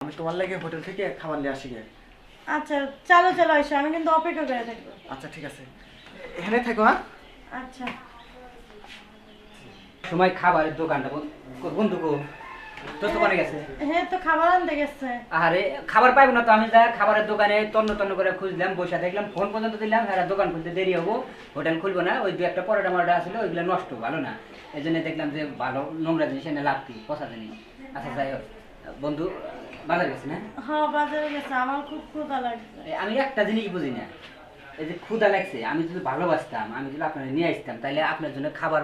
আমি তোমার লাগে হোটেল থেকে খাবার নিয়ে আসি গে। আচ্ছা চলো চলো এসো, আমি কিন্তু অপেক্ষা করে থাকবো। আচ্ছা ঠিক আছে, এখানে থাকো। হ্যাঁ আচ্ছা। সময় খাবারের দোকানটা বন্ধু গো তোর দোকানে গেছে। হ্যাঁ তো খাবার আনতে গেছে। আরে খাবার পাইবো না তো, আমি যা খাবারের দোকানে তন্ন তন্ন করে খুঁজলাম, বসে দেখলাম, ফোন পর্যন্ত দিলাম, হ্যাঁ দোকান খুলতে দেরি হবো, হোটেল খুলবো না, ওই দু একটা পরোটা মরোটা আসলে ওইগুলো নষ্ট, ভালো না, এই জন্য দেখলাম যে ভালো নোংরা জিনিস এনে লাগতি, পচা জিনিস। আচ্ছা যাই হোক, বন্ধু বাজার গেছে না? হ্যাঁ বাজারে গেছে, আমার খুব ক্ষুধা লাগছে। আমি একটা জিনিস বুঝি না, এই যে ক্ষুধা লাগছে, আমি যদি ভালোবাসতাম, আমি যদি আপনার নিয়ে আসতাম, তাহলে আপনার জন্য খাবার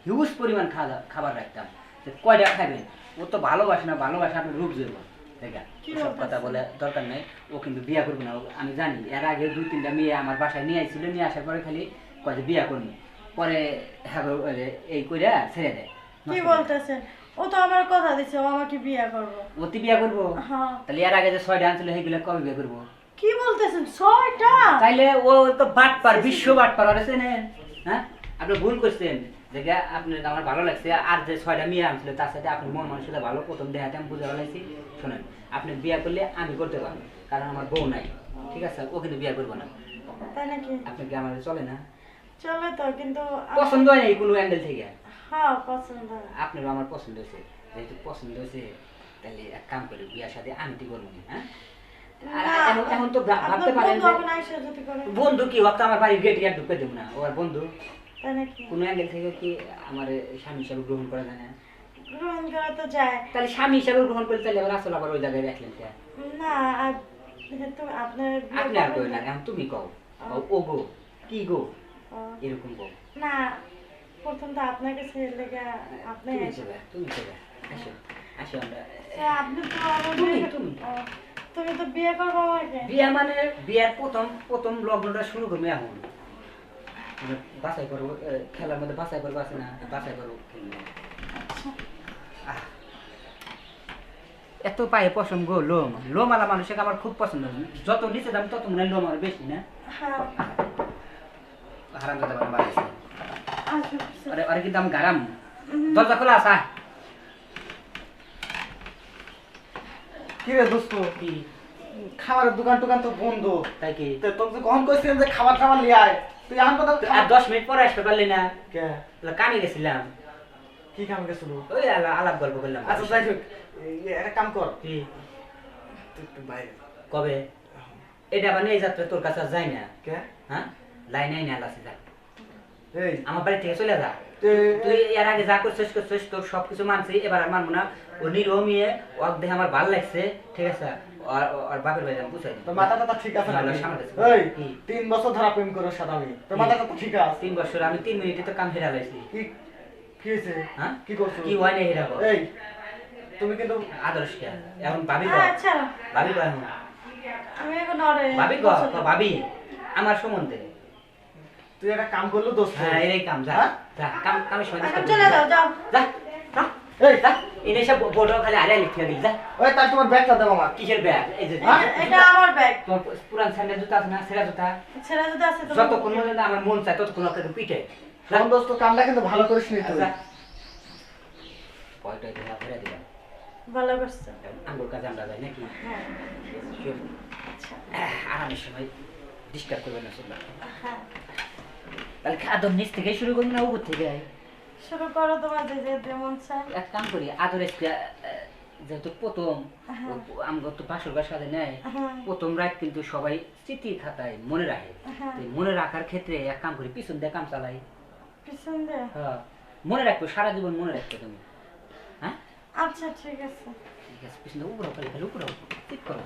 হিউজ পরিমাণ খাবার রাখতাম, যে কয়টা খাবেন। ও তো ভালোবাসে না, ভালোবাসে আপনার রূপ জৈব দেখা, সব কথা বলে দরকার নেই। ও কিন্তু বিয়া করবে না, আমি জানি। এর আগে 2-3টা মেয়ে আমার বাসায় নিয়ে আসছিল, নিয়ে আসার পরে খালি কয় যে বিয়া করবো, পরে হ্যাঁ এই কইরা ছেড়ে দেয়। কি বলতেছেন? ও তো আমার কথা দিছে ও আমাকে বিয়ে করবো। অতি বিয়া করবো? হ্যাঁ। তাহলে এর আগে যে 6টা আনছিল সেইগুলো কবে বিয়ে করবো? কি বলতেছেন 6টা? তাইলে ও তো বাটপার, বিশ্ব বাটপার আছে না। হ্যাঁ আপনি ভুল করছেন, দেখে আপনার আমার ভালো লাগছে। আর যে 6টা মেয়ে আনছিল তার সাথে আপনার মন মানুষটা ভালো, প্রথম দেখাতে আমি বুঝে ভালোছি। শোনেন, আপনি বিয়ে করলে আমি করতে পারবো, কারণ আমার বউ নাই, ঠিক আছে? ও কিন্তু বিয়ে করবো না। তাই নাকি? আপনার কি আমার চলে না? চলে তো, কিন্তু পছন্দ হয় না কোনো অ্যাঙ্গেল থেকে? হ্যাঁ পছন্দ। আপনারও আমার পছন্দ হয়েছে, যেহেতু পছন্দ হয়েছে তাহলে এক কাম করি, বিয়ার সাথে আমি ঠিক করবো না। হ্যাঁ এখন তো ভাবতে পারেন বন্ধু কি ভাবতো, আমার বাড়ির গেট গিয়ে ঢুকে দেবো না, ও আর বন্ধু। কোন অ্যাঙ্গেল থেকে কি আমার স্বামী হিসাবে গ্রহণ করা যায় না? গ্রহণ করা তো যায়। তাহলে স্বামী হিসাবে গ্রহণ করতে তাহলে আবার আসলে আবার ওই জায়গায় রাখলেন কে? না যেহেতু আপনার আপনি আর কই না, এখন তুমি কও, ও গো কি গো এরকম গো না, প্রথম তো আপনাকে ছেড়ে লেগে আপনি তুমি চলে আসো, আসো আমরা। আপনি তো আমার তুমি তুমি তো বিয়ে করবো আমাকে। বিয়া মানে বিয়ার প্রথম লগ্নটা শুরু করবো এখন, মানে বাছাই করবো, খেলার মধ্যে বাছাই করবো আছে না, বাছাই করবো খেলবো। এত পায়ে পশম গো, লোম লোমালা মানুষকে আমার খুব পছন্দ, যত নিচে দাম তত মনে হয় লোম আর বেশি না। হারাম কথা বলে বাড়াইছে, আরে আরে কিন্তু আমি গারাম। দরজা খোলা আসা। কি রে দোস্ত, কি খাবারের দোকান টোকান তো বন্ধ, তাই কি? তোকে কখন কইছিলাম যে খাবার টাবার নিয়ে আয়, তুই এখন কথা। আর 10 মিনিট পরে আসতে পারলি না? কে কামে গেছিলাম। কি কাম গেছিল? ওই আলাপ গল্প করলাম। আচ্ছা যাই হোক, একটা কাম কর, কি তুই একটু বাইরে। কবে? এটা মানে এই যাত্রা তোর কাছে যায় না? কে? হ্যাঁ লাইন নাই না লাসি যা, এই আমার বাড়ি থেকে চলে যা। তুই এর আগে যা করছিস তোর সবকিছু মানছি, এবার আর মানবো না। ও নিরমিয়ে ওর দেখে আমার ভালো লাগছে, ঠিক আছে? আর বাপের বাড়ি আমি বুঝাই তোর মাথাটা তো ঠিক আছে না? এই 3 বছর ধরে প্রেম করার সাথে আমি, তোর মাথাটা তো ঠিক আছে? 3 বছর আমি 3 মিনিটে তো কাম হেরা লাইছি। কি কি হয়েছে? হ্যাঁ কি করছো? কি হয় না হেরা কর। এই তুমি কিন্তু আদর্শ কে এখন ভাবি কর, আচ্ছা ভাবি কর এখন, আমি এখন অরে ভাবি কর, ভাবি আমার সম্বন্ধে। তুই একটা কাম করলো দোস্ত। হ্যাঁ এই কাম যা, যা কামের সময় এখন চলে যাও যাও। যা এই যা, এনে সব বড় খালি আরে লিখে দিল। যা ওই তাই তোমার ব্যাগটা দাও আমার। কিসের ব্যাগ? এই যে এটা আমার ব্যাগ। তোমার পুরান স্যান্ডেল জুতা আছে না, সেরা জুতা, ছেড়ে যদি আছে তো যতক্ষণ পর্যন্ত আমার মন চায় ততক্ষণ ওকে পিঠে। শোন দোস্ত, কামটা কিন্তু ভালো করিস নি তুই। পয়টা দিয়ে ফেলে দিলাম, ভালো করছো। আঙ্গুর কাজে আমরা যাই নাকি? হ্যাঁ আরামের সময় ডিস্টার্ব করবে না শুনলাম। হ্যাঁ তাহলে আদর নিচ থেকে শুরু করবো না উপর থেকে? শুরু করো তোমার যে যেমন চাই। এক কাম করি, আদর যেহেতু প্রথম আমগো তো বাসর ঘর সাথে নেয়, প্রথম রাত কিন্তু সবাই স্মৃতি খাতায় মনে রাখে। মনে রাখার ক্ষেত্রে এক কাম করি, পিছন দিয়ে কাম চালাই। পিছন দিয়ে? হ্যাঁ মনে রাখবো, সারা জীবন মনে রাখবে তুমি। হ্যাঁ আচ্ছা ঠিক আছে। ঠিক আছে, পিছন দিয়ে উপরে খালি খালি উপরে ঠিক করো।